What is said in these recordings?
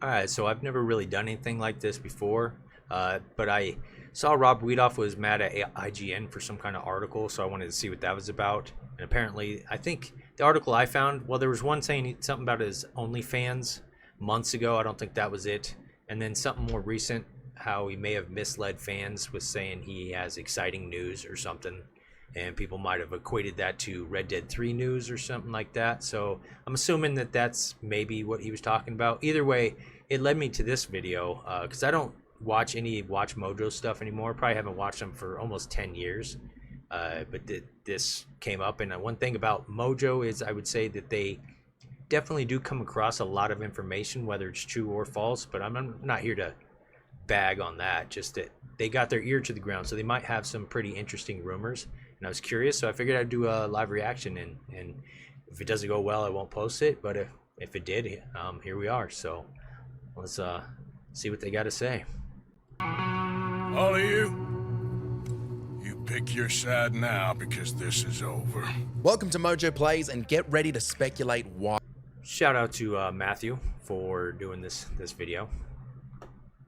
Alright, so I've never really done anything like this before, but I saw Rob Weedoff was mad at IGN for some kind of article, so I wanted to see what that was about. And apparently, I think the article I found, well, there was one saying something about his OnlyFans months ago. I don't think that was it. And then something more recent, how he may have misled fans with saying he has exciting news or something. And people might have equated that to Red Dead 3 news or something like that. So I'm assuming that that's maybe what he was talking about. Either way, it led me to this video because I don't watch any Watch Mojo stuff anymore. Probably haven't watched them for almost 10 years. But this came up. And one thing about Mojo is I would say that they definitely do come across a lot of information, whether it's true or false. But I'm not here to bag on that. Just that they got their ear to the ground. So they might have some pretty interesting rumors. And I was curious, so I figured I'd do a live reaction, and if it doesn't go well, I won't post it. But if it did, here we are. So let's see what they got to say. All of you pick your side now because this is over. Welcome to Mojo Plays, and get ready to speculate why. Shout out to Matthew for doing this video,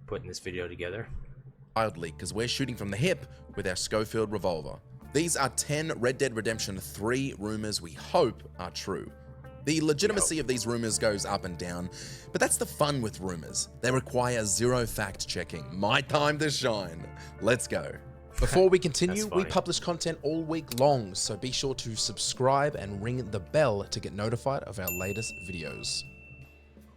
putting this video together. Wildly, because we're shooting from the hip with our Schofield revolver. These are 10 Red Dead Redemption 3 rumors we hope are true. The legitimacy of these rumors goes up and down, but that's the fun with rumors. They require zero fact checking. My time to shine. Let's go. Before we continue, we publish content all week long, so be sure to subscribe and ring the bell to get notified of our latest videos.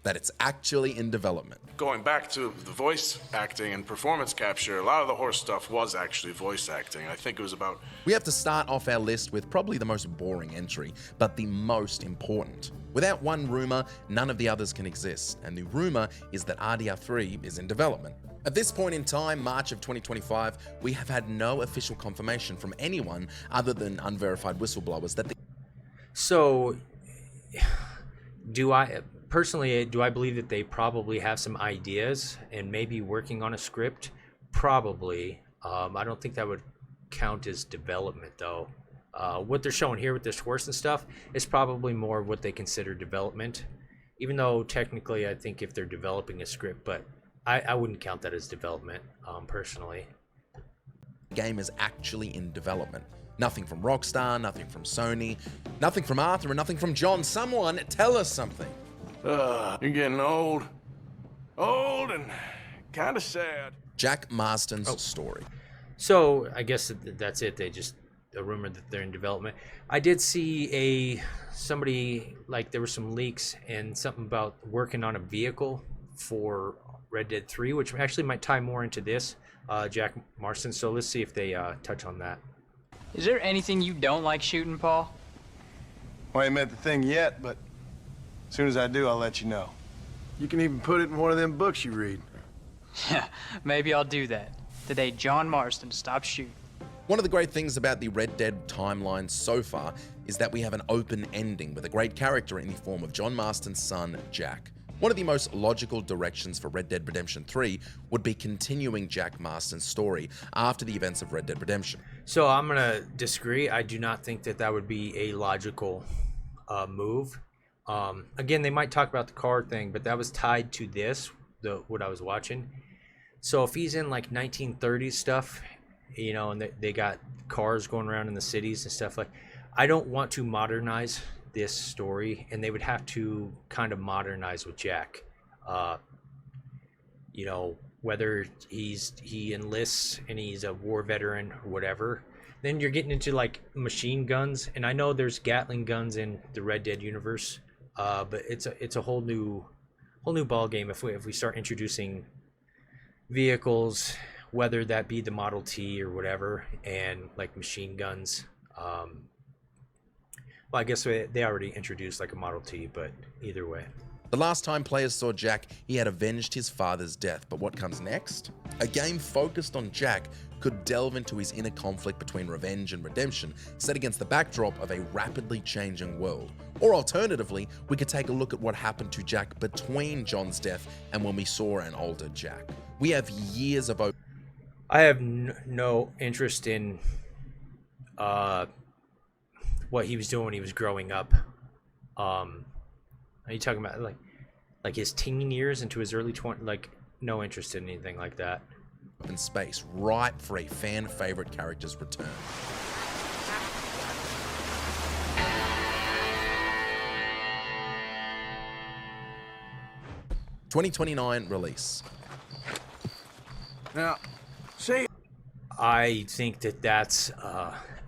That it's actually in development. Going back to the voice acting and performance capture, a lot of the horse stuff was actually voice acting. I think it was about... We have to start off our list with probably the most boring entry, but the most important. Without one rumor, none of the others can exist, and the rumor is that RDR3 is in development. At this point in time, March of 2025, we have had no official confirmation from anyone other than unverified whistleblowers that the... So, personally, do I believe that they probably have some ideas and maybe working on a script? Probably. I don't think that would count as development, though. What they're showing here with this horse and stuff is probably more of what they consider development. Even though technically I think if they're developing a script, but I wouldn't count that as development, personally. The game is actually in development. Nothing from Rockstar, nothing from Sony, nothing from Arthur, and nothing from John. Someone tell us something. You're getting old. Old and kind of sad. Jack Marston's story. So I guess that's it. They just a rumor that they're in development. I did see somebody, like, there were some leaks and something about working on a vehicle for Red Dead 3, which actually might tie more into this, Jack Marston. So let's see if they touch on that. Is there anything you don't like shooting, Paul? Well, I ain't met the thing yet, but as soon as I do, I'll let you know. You can even put it in one of them books you read. Yeah, maybe I'll do that. The day John Marston stops shooting. One of the great things about the Red Dead timeline so far is that we have an open ending with a great character in the form of John Marston's son, Jack. One of the most logical directions for Red Dead Redemption 3 would be continuing Jack Marston's story after the events of Red Dead Redemption. So I'm going to disagree. I do not think that that would be a logical move. Again, they might talk about the car thing, but that was tied to this, what I was watching. So if he's in like 1930s stuff, you know, and they got cars going around in the cities and stuff, like, I don't want to modernize this story, and they would have to kind of modernize with Jack. You know, whether he enlists and he's a war veteran or whatever, then you're getting into like machine guns, and I know there's Gatling guns in the Red Dead universe, but it's a whole new ball game if we start introducing vehicles, whether that be the Model T or whatever, and like machine guns. Well, I guess they already introduced like a Model T, but either way. The last time players saw Jack, he had avenged his father's death, but what comes next? A game focused on Jack could delve into his inner conflict between revenge and redemption, set against the backdrop of a rapidly changing world. Or alternatively, we could take a look at what happened to Jack between John's death and when we saw an older Jack. We have years of... I have no interest in what he was doing when he was growing up. Are you talking about, like, like his teen years into his early 20s. Like, no interest in anything like that. In space, ripe for a fan favorite character's return. ...2029 release. Now, say I think that that's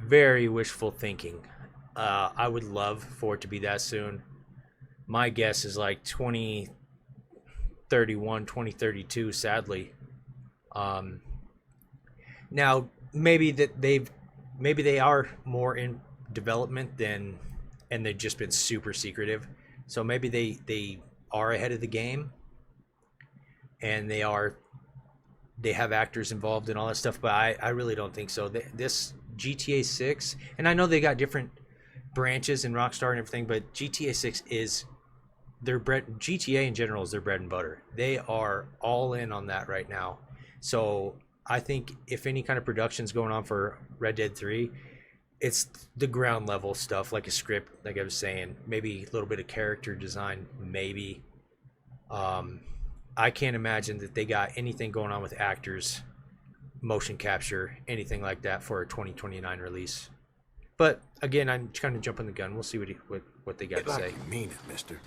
very wishful thinking. I would love for it to be that soon. My guess is like 2031, 2032, sadly. Now, maybe they are more in development and they've just been super secretive. So maybe they are ahead of the game, and they have actors involved and all that stuff, but I really don't think so. This GTA 6, and I know they got different branches in Rockstar and everything, but GTA 6 is GTA in general is their bread and butter. They are all in on that right now. So I think if any kind of production's going on for Red Dead 3, it's the ground level stuff, like a script, like I was saying, maybe a little bit of character design, maybe. I can't imagine that they got anything going on with actors, motion capture, anything like that for a 2029 release. But again, I'm kind of jumping the gun. We'll see what they got to say. you mean it, mister.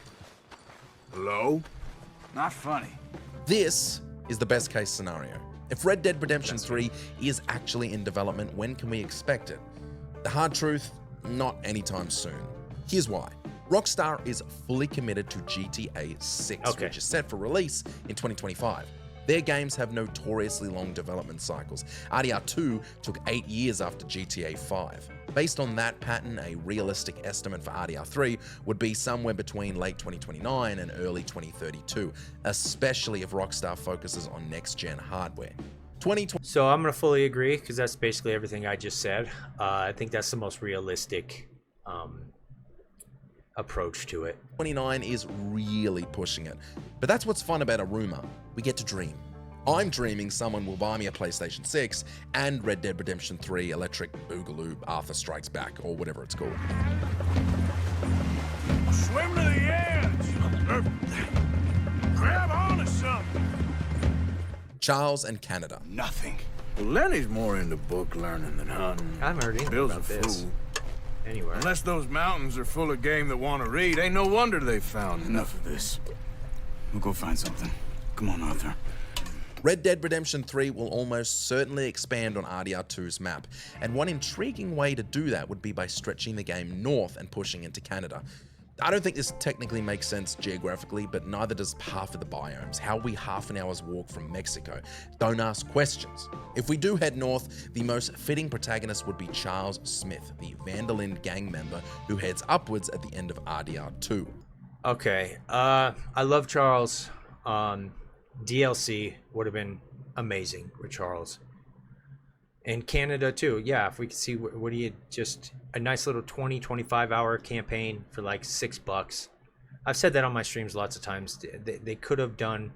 Hello? Not funny. This is the best case scenario. If Red Dead Redemption 3 is actually in development, when can we expect it? The hard truth, not anytime soon. Here's why. Rockstar is fully committed to GTA 6, which is set for release in 2025. Their games have notoriously long development cycles. RDR 2 took 8 years after GTA 5. Based on that pattern, a realistic estimate for RDR 3 would be somewhere between late 2029 and early 2032, especially if Rockstar focuses on next-gen hardware. So I'm going to fully agree, because that's basically everything I just said. I think that's the most realistic approach to it. 29 is really pushing it. But that's what's fun about a rumor. We get to dream. I'm dreaming someone will buy me a PlayStation 6 and Red Dead Redemption 3 Electric Boogaloo Arthur Strikes Back, or whatever it's called. Swim to the edge! Grab onto something! Charles and Canada. Nothing. Well, Lenny's more into book learning than hunting. I haven't heard anything Bill's about a this fool. anywhere. Unless those mountains are full of game that want to read, ain't no wonder they found Enough of this. We'll go find something. Come on, Arthur. Red Dead Redemption 3 will almost certainly expand on RDR 2's map, and one intriguing way to do that would be by stretching the game north and pushing into Canada. I don't think this technically makes sense geographically, but neither does half of the biomes. How are we half an hour's walk from Mexico? Don't ask questions. If we do head north, the most fitting protagonist would be Charles Smith, the Van der Linde gang member who heads upwards at the end of RDR 2. Okay, I love Charles. DLC would have been amazing with Charles. And Canada too. Yeah, if we could see what do you just a nice little 20-25 hour campaign for like $6. I've said that on my streams lots of times. They could have done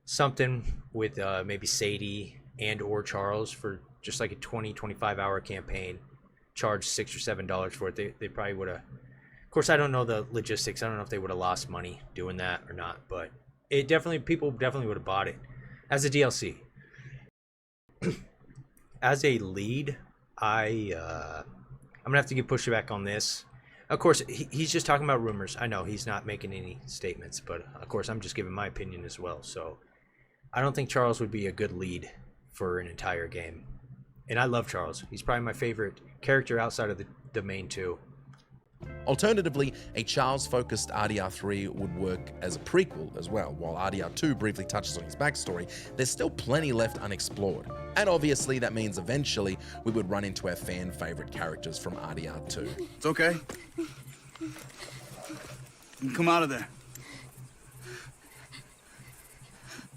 something with maybe Sadie and or Charles for just like a 20-25 hour campaign. Charge $6 or $7 for it. They probably would have. Of course, I don't know the logistics. I don't know if they would have lost money doing that or not, but people definitely would have bought it as a DLC. As a lead, I'm gonna have to give pushback on this. Of course, he's just talking about rumors. I know he's not making any statements, but of course, I'm just giving my opinion as well. So, I don't think Charles would be a good lead for an entire game. And I love Charles. He's probably my favorite character outside of the main two. Alternatively, a Charles-focused RDR 3 would work as a prequel as well. While RDR 2 briefly touches on his backstory, there's still plenty left unexplored. And obviously that means eventually we would run into our fan-favorite characters from RDR 2. It's okay. Come out of there.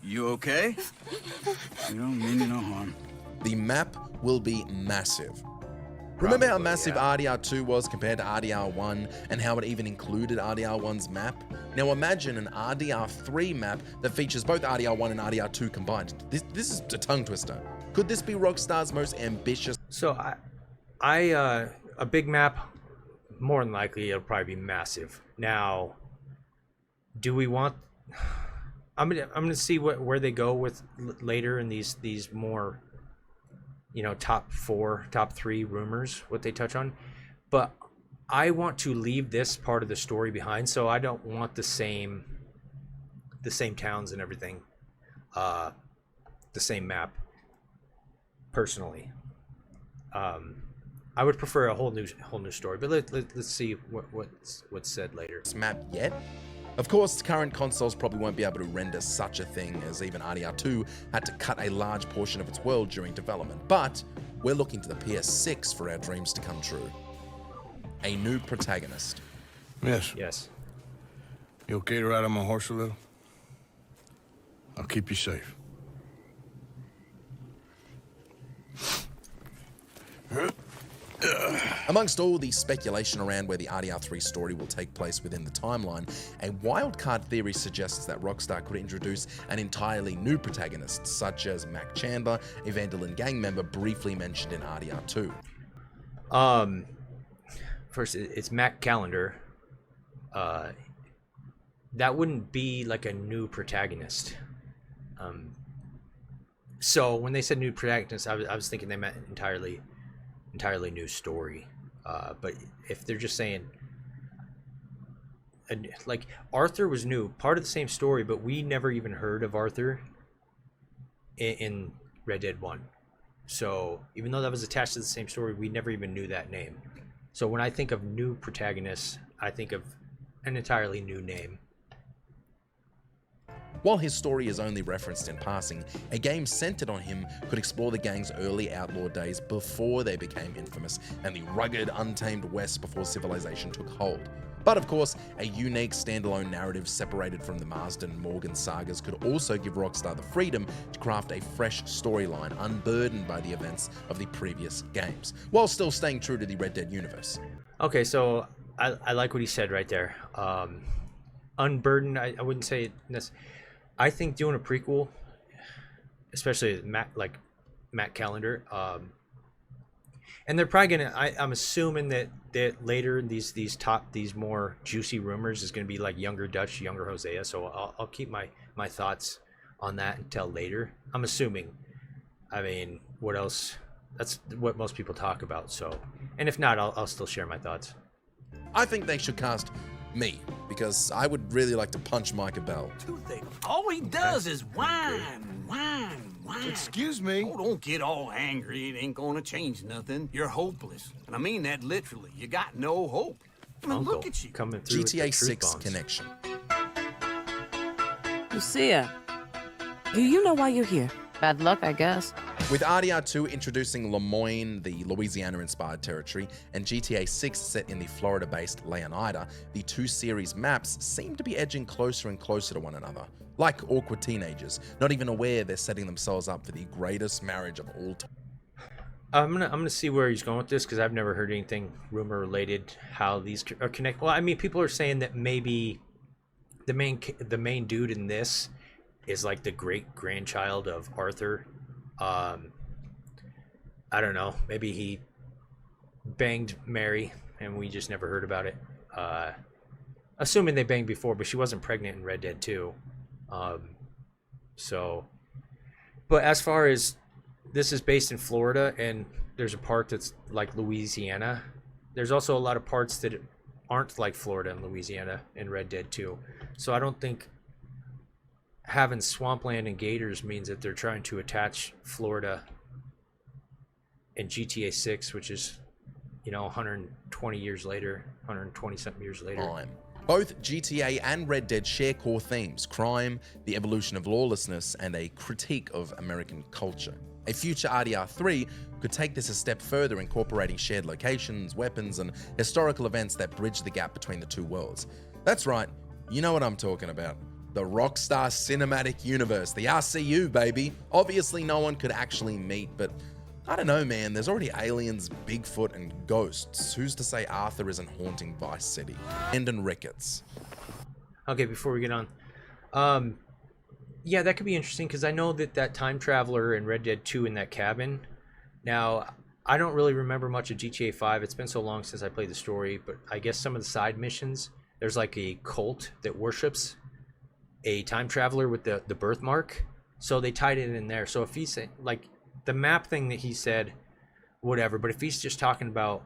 You okay? You don't mean you no harm. The map will be massive. Remember how massive RDR 2 was compared to RDR 1 and how it even included RDR 1's map? Now imagine an RDR 3 map that features both RDR 1 and RDR 2 combined. This is a tongue twister. Could this be Rockstar's most ambitious? So a big map, more than likely it'll probably be massive. Now, do we want I'm gonna see where they go with later in these more, top 4, top 3 rumors, what they touch on. But I want to leave this part of the story behind, so I don't want the same towns and everything, the same map. Personally, I would prefer a whole new story. But let's see what's said later. This map yet? Of course, current consoles probably won't be able to render such a thing, as even RDR2 had to cut a large portion of its world during development. But we're looking to the PS6 for our dreams to come true. A new protagonist. Yes. Yes. You okay to ride on my horse a little? I'll keep you safe. Amongst all the speculation around where the RDR3 story will take place within the timeline, a wildcard theory suggests that Rockstar could introduce an entirely new protagonist, such as Mac Chandler, a Vanderlyn gang member briefly mentioned in RDR2. First, it's Mac Calendar. That wouldn't be like a new protagonist. So when they said new protagonist, I was thinking they meant entirely new story. But if they're just saying, like, Arthur was new, part of the same story, but we never even heard of Arthur in Red Dead 1. So even though that was attached to the same story, we never even knew that name. So when I think of new protagonists, I think of an entirely new name. While his story is only referenced in passing, a game centered on him could explore the gang's early outlaw days before they became infamous, and the rugged, untamed West before civilization took hold. But of course, a unique standalone narrative separated from the Marsden and Morgan sagas could also give Rockstar the freedom to craft a fresh storyline unburdened by the events of the previous games, while still staying true to the Red Dead universe. Okay, so I like what he said right there. Unburdened, I wouldn't say it. I think doing a prequel, especially Matt Calendar, and they're probably gonna. I'm assuming that later these more juicy rumors is gonna be like younger Dutch, younger Hosea. So I'll keep my thoughts on that until later. I'm assuming. I mean, what else? That's what most people talk about. So, and if not, I'll still share my thoughts. I think they should cast me, because I would really like to punch Micah Bell. All he does is whine. Excuse me? Oh, don't get all angry. It ain't gonna change nothing. You're hopeless. And I mean that literally. You got no hope. I mean, Uncle look at you. coming through with the GTA truth 6 bombs. connection. Lucia, do you know why you're here? Bad luck, I guess. With RDR2 introducing Lemoyne, the Louisiana-inspired territory, and GTA 6 set in the Florida-based Leonida, the two series maps seem to be edging closer and closer to one another. Like awkward teenagers, not even aware they're setting themselves up for the greatest marriage of all time. I'm gonna see where he's going with this, because I've never heard anything rumor related how these are connected. Well, I mean, people are saying that maybe the main dude in this is like the great grandchild of Arthur. I don't know. Maybe he banged Mary and we just never heard about it. Assuming they banged before, but she wasn't pregnant in Red Dead 2. But as far as this is based in Florida, and there's a part that's like Louisiana, there's also a lot of parts that aren't like Florida and Louisiana in Red Dead 2. So I don't think having swampland and gators means that they're trying to attach Florida in GTA 6, which is, 120 years later, 120 something years later. Both GTA and Red Dead share core themes: crime, the evolution of lawlessness, and a critique of American culture. A future RDR3 could take this a step further, incorporating shared locations, weapons, and historical events that bridge the gap between the two worlds. That's right, you know what I'm talking about. The Rockstar Cinematic Universe, the RCU, baby. Obviously no one could actually meet, but I don't know, man. There's already aliens, Bigfoot, and ghosts. Who's to say Arthur isn't haunting Vice City? And Ricketts. Okay, before we get on. Yeah, that could be interesting, because I know that time traveler in Red Dead 2 in that cabin. Now, I don't really remember much of GTA 5. It's been so long since I played the story, but I guess some of the side missions, there's like a cult that worships a time traveler with the birthmark, so they tied it in there. So if he's like the map thing that he said, whatever, but if he's just talking about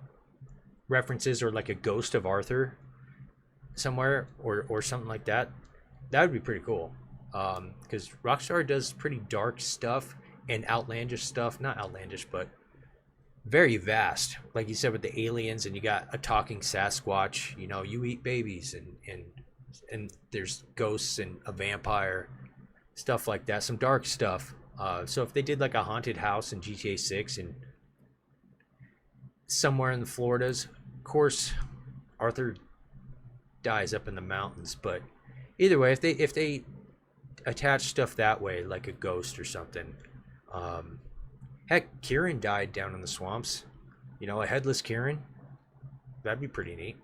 references or like a ghost of Arthur somewhere or something like that, that would be pretty cool. Because Rockstar does pretty dark stuff and outlandish stuff, not outlandish, but very vast. Like you said with the aliens, and you got a talking Sasquatch, you know, you eat babies, and there's ghosts and a vampire, stuff like that, some dark stuff. So if they did like a haunted house in GTA 6 and somewhere in the Floridas, of course Arthur dies up in the mountains, but either way, if they attach stuff that way, like a ghost or something, heck, Kieran died down in the swamps, you know, a headless Kieran, that'd be pretty neat.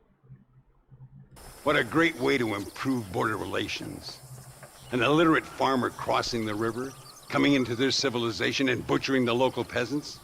What a great way to improve border relations. An illiterate farmer crossing the river, coming into their civilization and butchering the local peasants.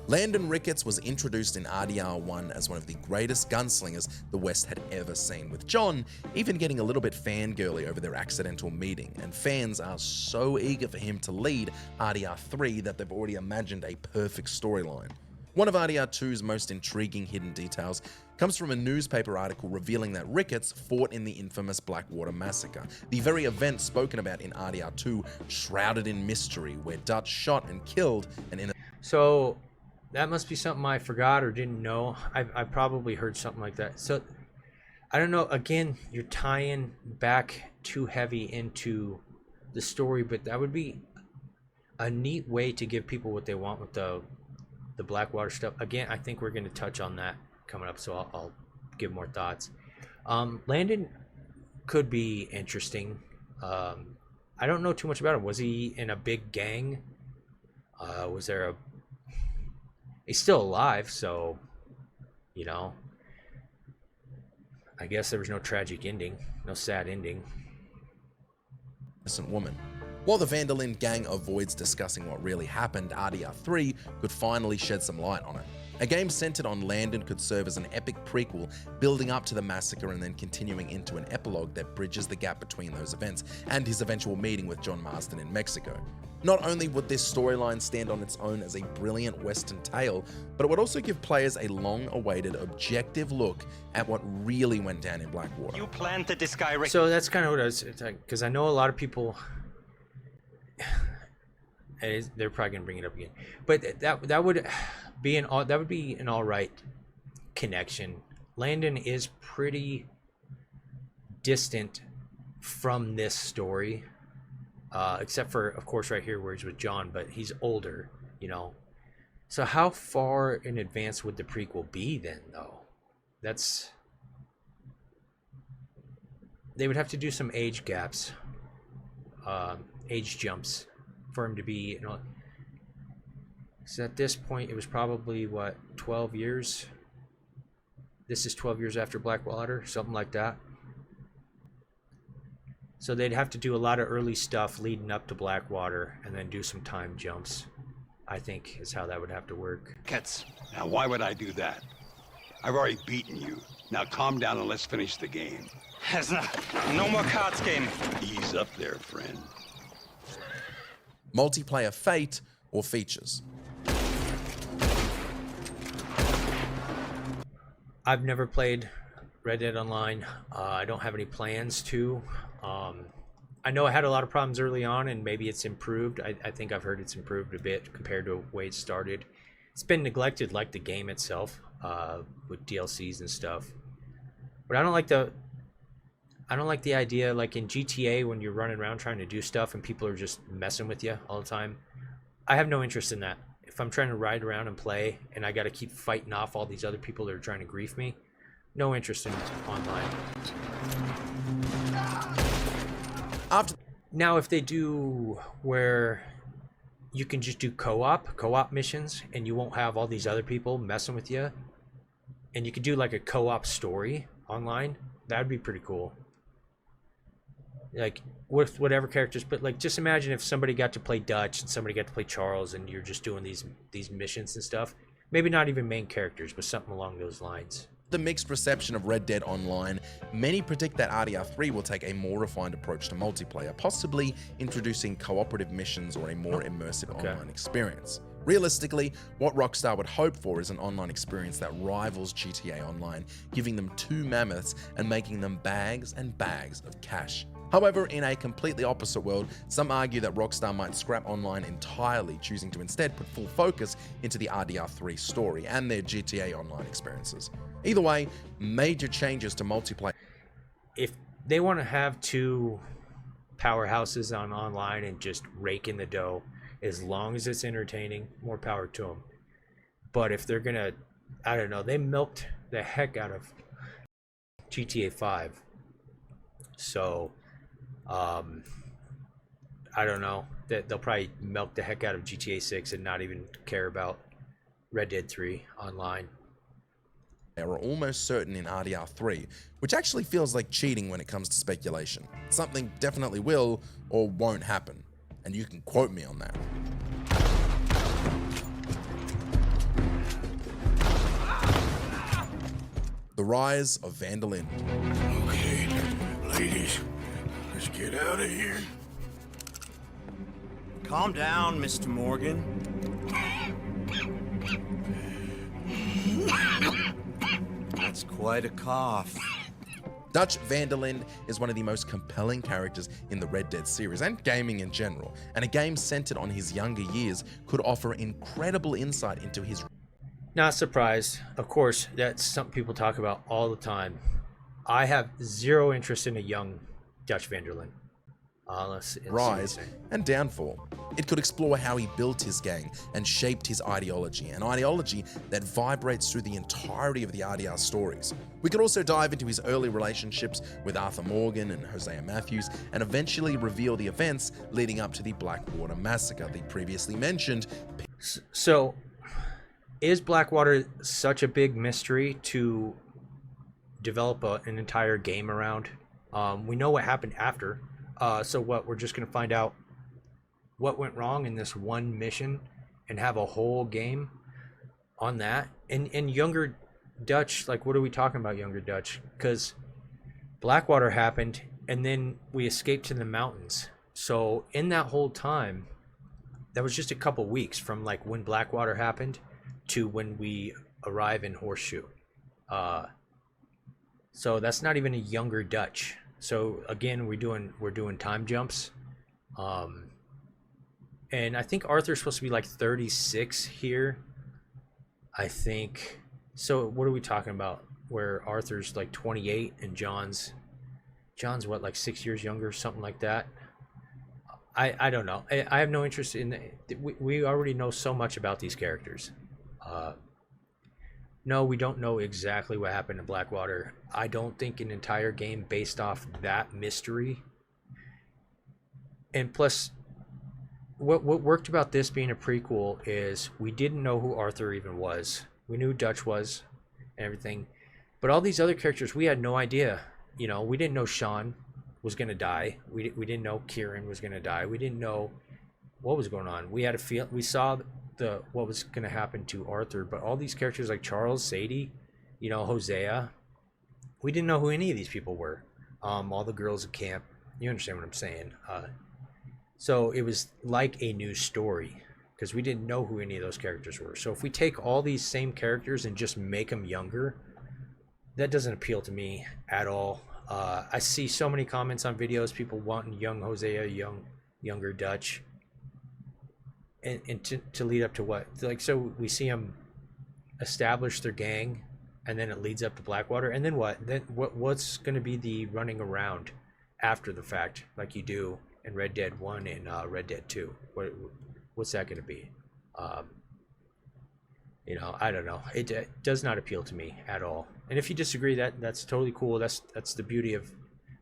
Landon Ricketts was introduced in RDR1 as one of the greatest gunslingers the West had ever seen, with John even getting a little bit fangirly over their accidental meeting, and fans are so eager for him to lead RDR3 that they've already imagined a perfect storyline. One of RDR2's most intriguing hidden details comes from a newspaper article revealing that Ricketts fought in the infamous Blackwater Massacre, the very event spoken about in RDR2, shrouded in mystery, where Dutch shot and killed an innocent. So that must be something I forgot or didn't know. I probably heard something like that. So I don't know. Again, you're tying back too heavy into the story, but that would be a neat way to give people what they want with the Blackwater stuff. Again, I think we're going to touch on that coming up, so I'll give more thoughts. Landon could be interesting. I don't know too much about him. Was he in a big gang? Was there a... He's still alive, so, you know, I guess there was no tragic ending, no sad ending. Innocent woman. While the Vanderlyn gang avoids discussing what really happened, RDR3 could finally shed some light on it. A game centered on Landon could serve as an epic prequel, building up to the massacre and then continuing into an epilogue that bridges the gap between those events and his eventual meeting with John Marston in Mexico. Not only would this storyline stand on its own as a brilliant Western tale, but it would also give players a long-awaited, objective look at what really went down in Blackwater. You planted this guy, Rick. So that's kind of what I was, because I know a lot of people, they're probably gonna bring it up again, but that would be an all right connection. Landon is pretty distant from this story. Except for, of course, right here where he's with John, but he's older, you know. So how far in advance would the prequel be then, though? They would have to do some age gaps, age jumps, for him to be, you know. So at this point, it was probably, what, 12 years? This is 12 years after Blackwater, something like that. So they'd have to do a lot of early stuff leading up to Blackwater and then do some time jumps, I think, is how that would have to work. Now, why would I do that? I've already beaten you. Now calm down and let's finish the game. There's no more cards game. Ease up there, friend. Multiplayer fate or features. I've never played Red Dead Online. I don't have any plans to. I know I had a lot of problems early on, and maybe it's improved. I think I've heard it's improved a bit compared to the way it started. It's been neglected like the game itself, with DLCs and stuff. But I don't like the idea, like in GTA, when you're running around trying to do stuff and people are just messing with you all the time. I have no interest in that. If I'm trying to ride around and play and I got to keep fighting off all these other people that are trying to grief me, no interest in online. Now, if they do where you can just do co-op missions, and you won't have all these other people messing with you, and you could do like a co-op story online, that'd be pretty cool. Like with whatever characters, but like just imagine if somebody got to play Dutch and somebody got to play Charles, and you're just doing these missions and stuff. Maybe not even main characters, but something along those lines. The mixed reception of Red Dead Online, many predict that RDR3 will take a more refined approach to multiplayer, possibly introducing cooperative missions or a more immersive online experience. Realistically, what Rockstar would hope for is an online experience that rivals GTA Online, giving them two mammoths and making them bags and bags of cash. However, in a completely opposite world, some argue that Rockstar might scrap online entirely, choosing to instead put full focus into the RDR3 story and their GTA Online experiences. Either way, major changes to multiplayer. If they want to have two powerhouses on online and just rake in the dough, as long as it's entertaining, more power to them. But if they're gonna, I don't know, they milked the heck out of GTA 5. So, I don't know, that they'll probably milk the heck out of GTA 6 and not even care about Red Dead 3 online. They are almost certain in RDR3, which actually feels like cheating when it comes to speculation. Something definitely will or won't happen, and you can quote me on that. The Rise of Van der Linde. Okay, ladies, let's get out of here. Calm down, Mr. Morgan. That's quite a cough. Dutch Van der Linde is one of the most compelling characters in the Red Dead series and gaming in general, and a game centered on his younger years could offer incredible insight into his... Not surprised. Of course, that's something people talk about all the time. I have zero interest in a young Dutch Van der Linde. Rise and downfall. It could explore how he built his gang and shaped his ideology, an ideology that vibrates through the entirety of the RDR stories. We could also dive into his early relationships with Arthur Morgan and Hosea Matthews, and eventually reveal the events leading up to the Blackwater Massacre, the previously mentioned. So, is Blackwater such a big mystery to develop an entire game around? We know what happened after. So what, we're just going to find out what went wrong in this one mission and have a whole game on that? And younger Dutch, like, what are we talking about, younger Dutch? Because Blackwater happened and then we escaped to the mountains. So in that whole time, that was just a couple weeks from like when Blackwater happened to when we arrive in Horseshoe. So that's not even a younger Dutch. So again, we're doing time jumps, and I think Arthur's supposed to be like 36 here. I think. So what are we talking about? Where Arthur's like 28 and John's what, like 6 years younger, something like that. I don't know. I have no interest in. We already know so much about these characters. No, we don't know exactly what happened in Blackwater. I don't think an entire game based off that mystery. And plus, what worked about this being a prequel is we didn't know who Arthur even was. We knew Dutch was and everything. But all these other characters, we had no idea. You know, we didn't know Sean was going to die. We didn't know Kieran was going to die. We didn't know what was going on. We had a feel. We saw what was going to happen to Arthur, but all these characters like Charles, Sadie, you know, Hosea, we didn't know who any of these people were. All the girls at camp, you understand what I'm saying? So it was like a new story because we didn't know who any of those characters were. So if we take all these same characters and just make them younger, that doesn't appeal to me at all. I see so many comments on videos, people wanting young Hosea, younger Dutch. And to lead up to what? Like, so we see them establish their gang, and then it leads up to Blackwater, and then what? Then what's going to be the running around after the fact, like you do in Red Dead 1 and Red Dead 2? What's that going to be? You know, I don't know. It does not appeal to me at all. And if you disagree, that's totally cool. That's the beauty of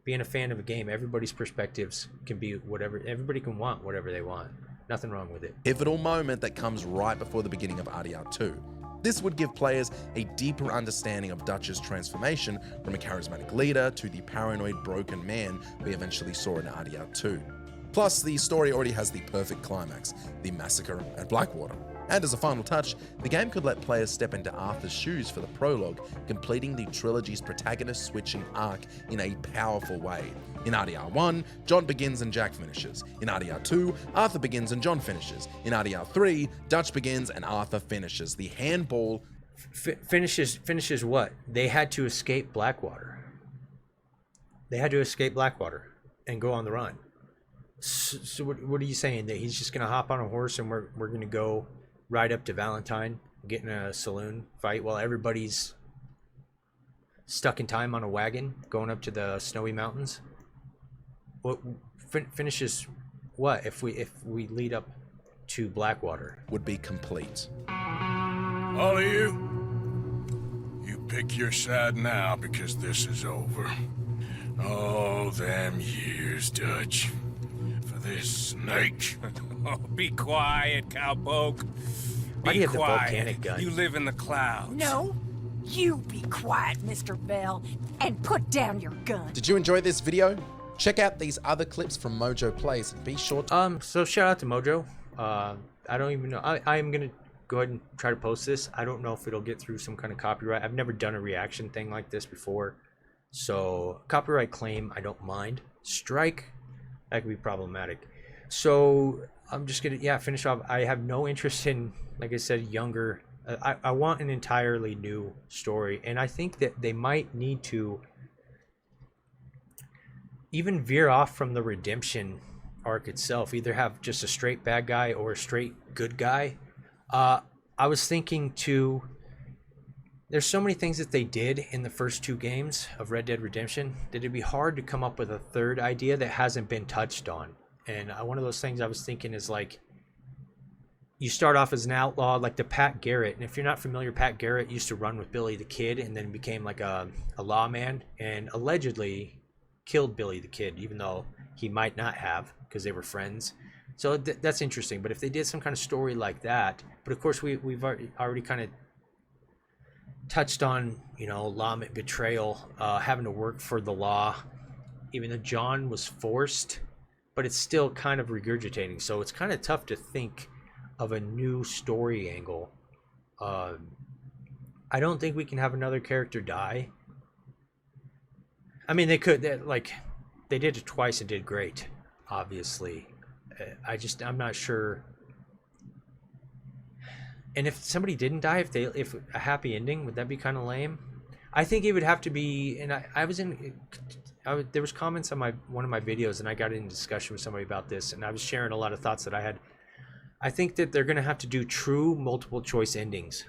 being a fan of a game. Everybody's perspectives can be whatever. Everybody can want whatever they want. Nothing wrong with it. Pivotal moment that comes right before the beginning of RDR2. This would give players a deeper understanding of Dutch's transformation from a charismatic leader to the paranoid broken man we eventually saw in RDR2. Plus, the story already has the perfect climax, the massacre at Blackwater. And as a final touch, the game could let players step into Arthur's shoes for the prologue, completing the trilogy's protagonist switching arc in a powerful way. In RDR 1, John begins and Jack finishes. In RDR 2, Arthur begins and John finishes. In RDR 3, Dutch begins and Arthur finishes. The handball finishes what? They had to escape Blackwater. They had to escape Blackwater and go on the run. So what are you saying? That he's just gonna hop on a horse and we're gonna go ride up to Valentine, get in a saloon fight while everybody's stuck in time on a wagon going up to the snowy mountains? What finishes what if we lead up to Blackwater? Would be complete. All of you, you pick your side now because this is over. Oh, them years, Dutch. For this snake. Oh, be quiet, cowpoke. Why do you have the quiet. volcanic gun? You live in the clouds. No, you be quiet, Mr. Bell, and put down your gun. Did you enjoy this video? Check out these other clips from Mojo Plays and be sure to... So shout out to Mojo. I don't even know. I'm gonna go ahead and try to post this. I don't know if it'll get through some kind of copyright. I've never done a reaction thing like this before. So copyright claim, I don't mind. Strike, that could be problematic. So I'm just gonna finish off. I have no interest in, like I said, younger. I want an entirely new story, and I think that they might need to even veer off from the redemption arc itself. Either have just a straight bad guy or a straight good guy. I was thinking too, there's so many things that they did in the first 2 games of Red Dead Redemption that it'd be hard to come up with a third idea that hasn't been touched on. And one of those things I was thinking is like, you start off as an outlaw like the Pat Garrett. And if you're not familiar, Pat Garrett used to run with Billy the Kid and then became like a lawman and allegedly killed Billy the Kid, even though he might not have because they were friends. So that's interesting. But if they did some kind of story like that, but of course we've already kind of touched on, you know, lawman betrayal, having to work for the law, even though John was forced, but it's still kind of regurgitating. So it's kind of tough to think of a new story angle. I don't think we can have another character die. I mean, they could, they did it twice and did great, obviously. I'm not sure. And if somebody didn't die, if a happy ending, would that be kind of lame? I think it would have to be, and there was comments on one of my videos, and I got in discussion with somebody about this, and I was sharing a lot of thoughts that I had. I think that they're going to have to do true multiple choice endings.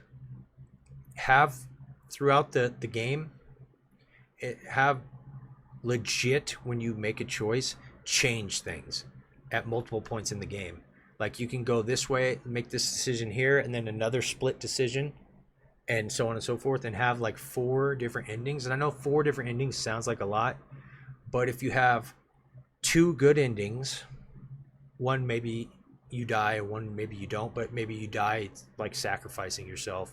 Have throughout the game, have legit, when you make a choice, change things at multiple points in the game. Like you can go this way, make this decision here, and then another split decision, and so on and so forth, and have like 4 different endings. And I know 4 different endings sounds like a lot, but if you have 2 good endings, one maybe you die, one maybe you don't, but maybe you die like sacrificing yourself.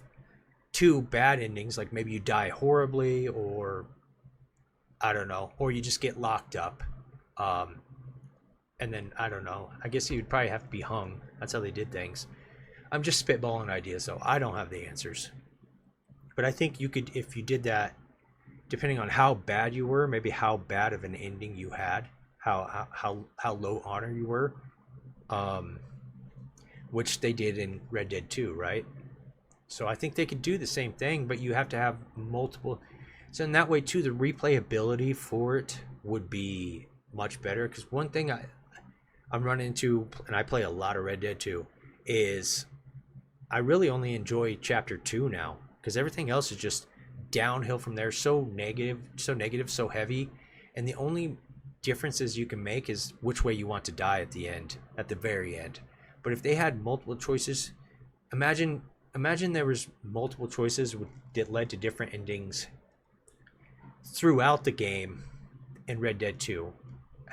2 bad endings, like maybe you die horribly, or I don't know, or you just get locked up. And then, I don't know, I guess you'd probably have to be hung. That's how they did things. I'm just spitballing ideas, though. I don't have the answers. But I think you could, if you did that, depending on how bad you were, maybe how bad of an ending you had, how low honor you were, which they did in Red Dead 2, right? So I think they could do the same thing, but you have to have multiple. So in that way, too, the replayability for it would be much better. Because one thing I'm running into, and I play a lot of Red Dead 2, is I really only enjoy Chapter 2 now, because everything else is just downhill from there. So negative, so heavy, and the only differences you can make is which way you want to die at the end, at the very end. But if they had multiple choices, imagine there was multiple choices that led to different endings throughout the game in Red Dead 2.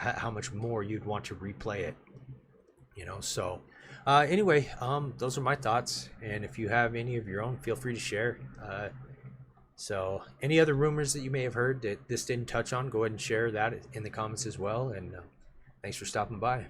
How much more you'd want to replay it, you know. So anyway, those are my thoughts, and if you have any of your own, feel free to share. So any other rumors that you may have heard that this didn't touch on, go ahead and share that in the comments as well. And thanks for stopping by.